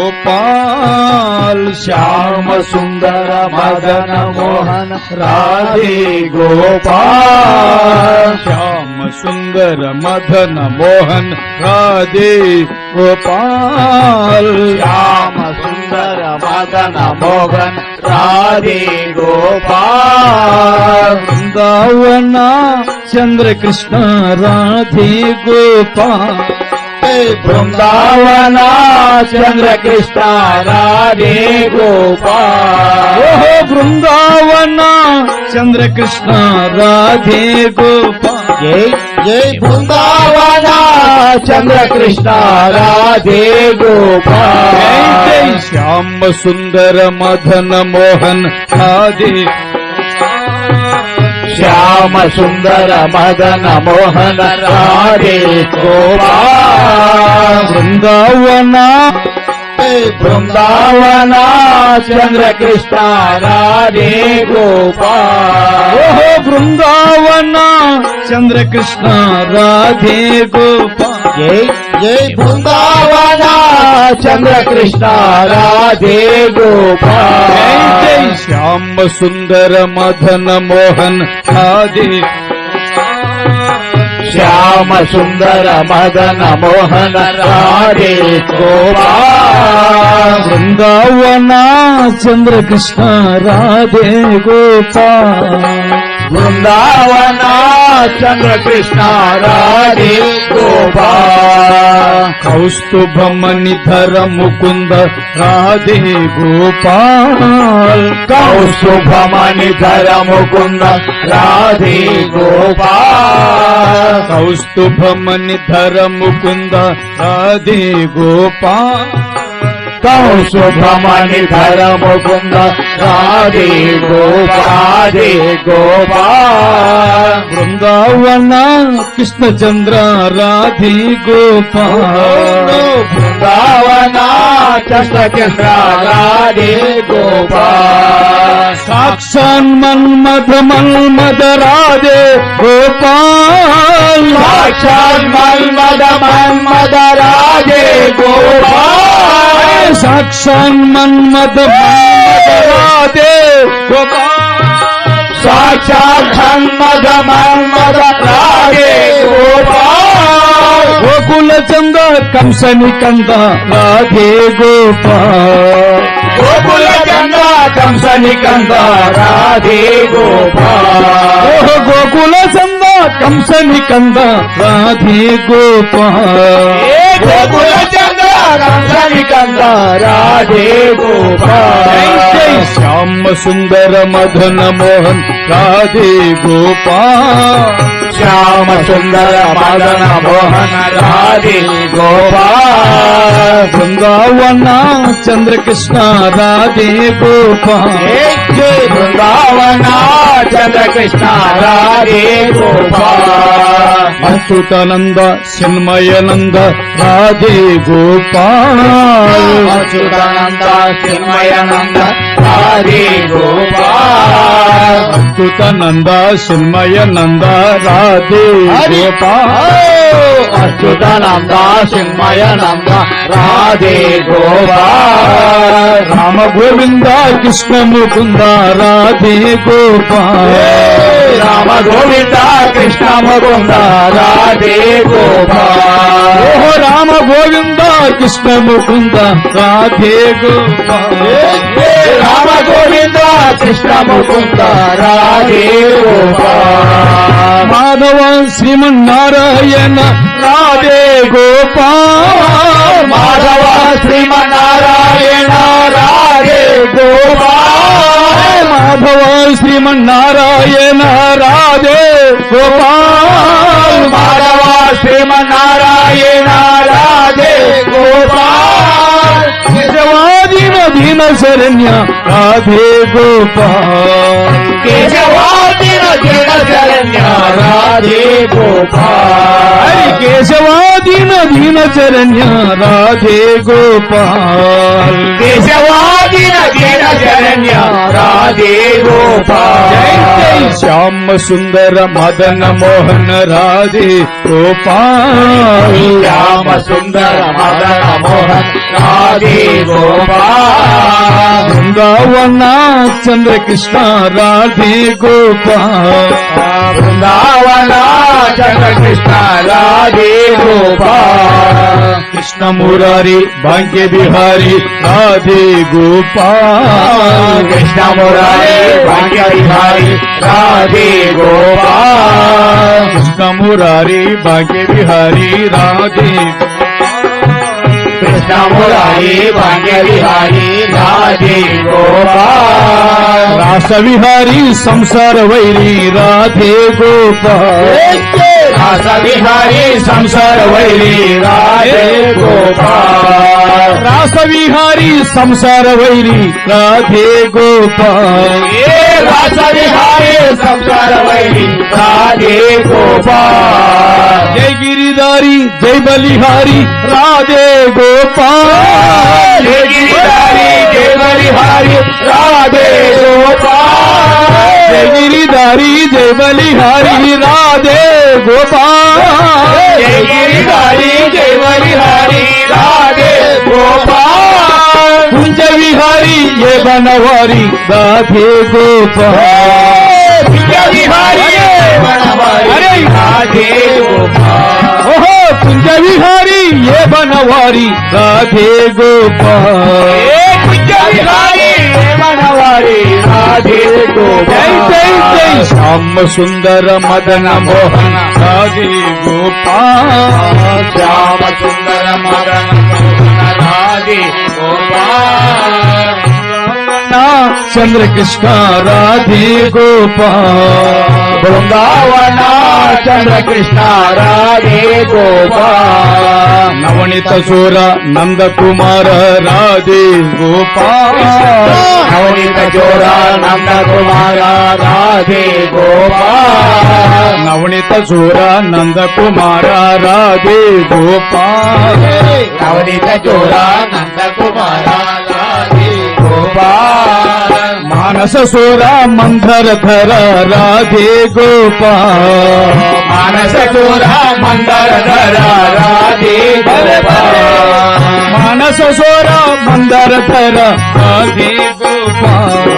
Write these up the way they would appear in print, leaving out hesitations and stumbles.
गोपाल श्याम सुंदर मदन मोहन राधे गोपाल श्याम सुंदर मदन मोहन राधे गोपाल श्याम सुंदर मदन मोहन राधे गोपाल वृंदावना चंद्र कृष्ण राधे गोपाल वृंदावना चंद्र कृष्ण राधे गोपाल ओहो वृंदावना चंद्र कृष्ण राधे गोपाल जय जय वृंदावना चंद्र कृष्ण राधे गोपाल जय जय श्याम सुंदर मदन मोहन राधे श्याम सुंदर मदन मोहन राधे गोपाल वृंदावना वृंदावना चंद्र कृष्ण राधे गोपाल ओहो वृंदावना चंद्र कृष्ण राधे गोपाल जय जय वृंदावना चंद्र कृष्ण राधे गोपाल जय जय श्याम सुंदर मदन मोहन राधे श्याम सुंदर मदन मोहन राधे गोपाल वृंदावना चंद्र कृष्ण राधे गोपाल वृंदावना चंद्र कृष्ण राधे गोपाल कौस्तुभमणिधर मुकुंद राधे गोपाल कौस्तुभमणिधर मुकुंद राधे गोपाल कौस्तुभमणिधर मुकुंद राधे गोपाल कौस्तुभमणिधर मुकुंद राधे गोपाल गोपाल वृंदावना कृष्णचंद्र राधे गोपाल वृंदावना चंद्र कृष्ण राधे गोपाल साक्षान मन्मद राधे गोपाल साक्षात मन्मद राधे गोपाल साक्षान मन्मद राधे गोपाल साक्षात मन्मद राधे गोपाल गोकुल चंद कंसनि कंद राधे गोपाल गोकुल चंद कंसनि कंद राधे गोपाल ओहो गोकुल चंद कंसनि कंद राधे गोपाल गोकुल चंद कंसनि कंद राधे गोपाल जय जय श्याम सुंदर मदन मोहन राधे गोपाल श्याम सुंदर मदन मोहन राधे गोपाल वृंदावना चंद्र कृष्ण राधे गोपाल जय वृंदावना चंद्र कृष्ण राधे गोपाल अच्युतानंद चिन्मयानंद राधे गोपाल अच्युतानंद चिन्मयानंद राधे गोपाल अच्युतानंद चिन्मयानंद राधे गोपाल अच्युतानंद चिन्मयानंद राधे गोपाल राम गोविंद कृष्ण मुकुंद राधे गोपाल राम गोविंद कृष्ण मुकुंद राधे गोपाल ओहो राम गोविंद कृष्ण मुकुंद राधे गोपाल राम गोविंद कृष्ण मुकुंद राधे गोपाल माधव श्रीमन्नारायण राधे गोपाल माधव श्रीमन्नारायण राधे गोपाल माधव श्रीमन्नारायण राधे गोपाल माधव श्रीमन्नारायण राधे गोपाल केशवादीन दीन शरण्य राधे गोपाल केशवादीन दीन शरण्य राधे गोपाल केशवादीन दीन शरण्य राधे गोपाल केशवादीन दीन शरण्य राधे गोपाल जय जय श्याम सुंदर मदन मोहन राधे गोपाल श्याम सुंदर मदन मोहन राधे गोपाल वृंदावना चंद्र कृष्ण राधे गोपाल वृंदावना चंद्र कृष्ण राधे गोपाल कृष्ण मुरारी भाग्य बिहारी राधे गोपाल कृष्ण मुरारी भाग्य बिहारी राधे गोपाल कृष्ण मुरारी भाग्य बिहारी राधे कृष्ण मुरारी भाग्य बिहारी राधे गोपाल रास विहारी संसार वैरी राधे गोपाल रास बिहारी संसार वैरी राधे गोपाल रास विहारी संसार वैरी राधे गोपाल रास बिहारी संसार वैरी राधे गोपाल जय गिरिधारी जय बलिहारी राधे गोपाल जय गिरिधारी जय बलिहारी राधे गोपाल जय गिरिधारी जय बलिहारी राधे गोपाल जय गिरिधारी जय बलिहारी राधे गोपाल कुंज विहारी ये बनवारी राधे गोपाल कुंज विहारी अरे राधे गोपाल ओहो कुंज विहारी ये बनवारी राधे गोपाल कुंज विहारी मनवारी राधे जय गोपाल जय जय श्याम सुंदर मदन मोहन राधे गोपाल श्याम सुंदर मदन मोहन राधे गोपाल चंद्र कृष्ण राधे गोपाल वृंदावना चंद्र कृष्ण राधे गोपाल नवनीत चोर नंद कुमार राधे गोपाल नवनीत चोरा नंद कुमार राधे गोपाल नवनीत चोर नंद कुमार राधे गोपाल नवनीत चोरा नंद कुमार राधे गोपाल मानस सोरा मंथर धर राधे गोपाल मानस चोरा मंदर धरा राधे गोपाल मानस सोरा मंदर धर राधे गोपाल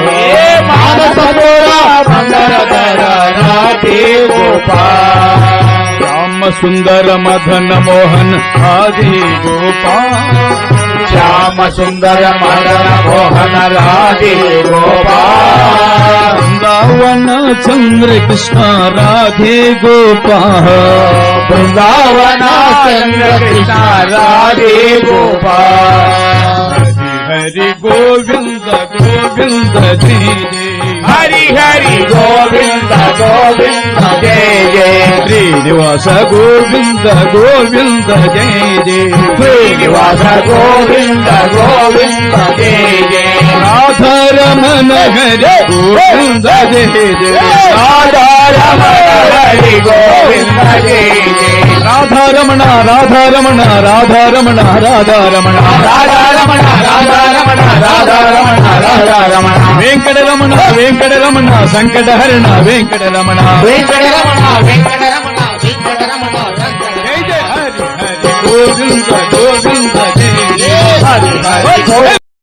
मानस चोरा मंदर धरा राधे गोपाल श्याम सुंदर मदन मोहन राधे गोपाल श्याम सुंदर मदन मोहन राधे गोपाल वृंदावन चंद्र कृष्ण राधे गोपाल वृंदावना चंद्र कृष्ण राधे गोपाल हरि गोविंद गोविंद जय जय हरि हरि गोविंद गोविंद जय जय श्रीनिवास गोविंद गोविंद जय जय श्रीनिवास गोविंद गोविंद जय जय राधा रमन हरे गोविंद जय जय राधा रमण हरि गोविंद जय जय राधा रमण राधा रमण राधा रमण राधा रमण राधा रमण राधा रमण राधा रमण राधा रमण वेंकट रमण वेंकट रमण संकट हरण वेंकट रमण वेंकट रमण वेंकट रमण वेंकट रमण जय जय हरि हरि गोविंद गोविंद जय जय हरि हरि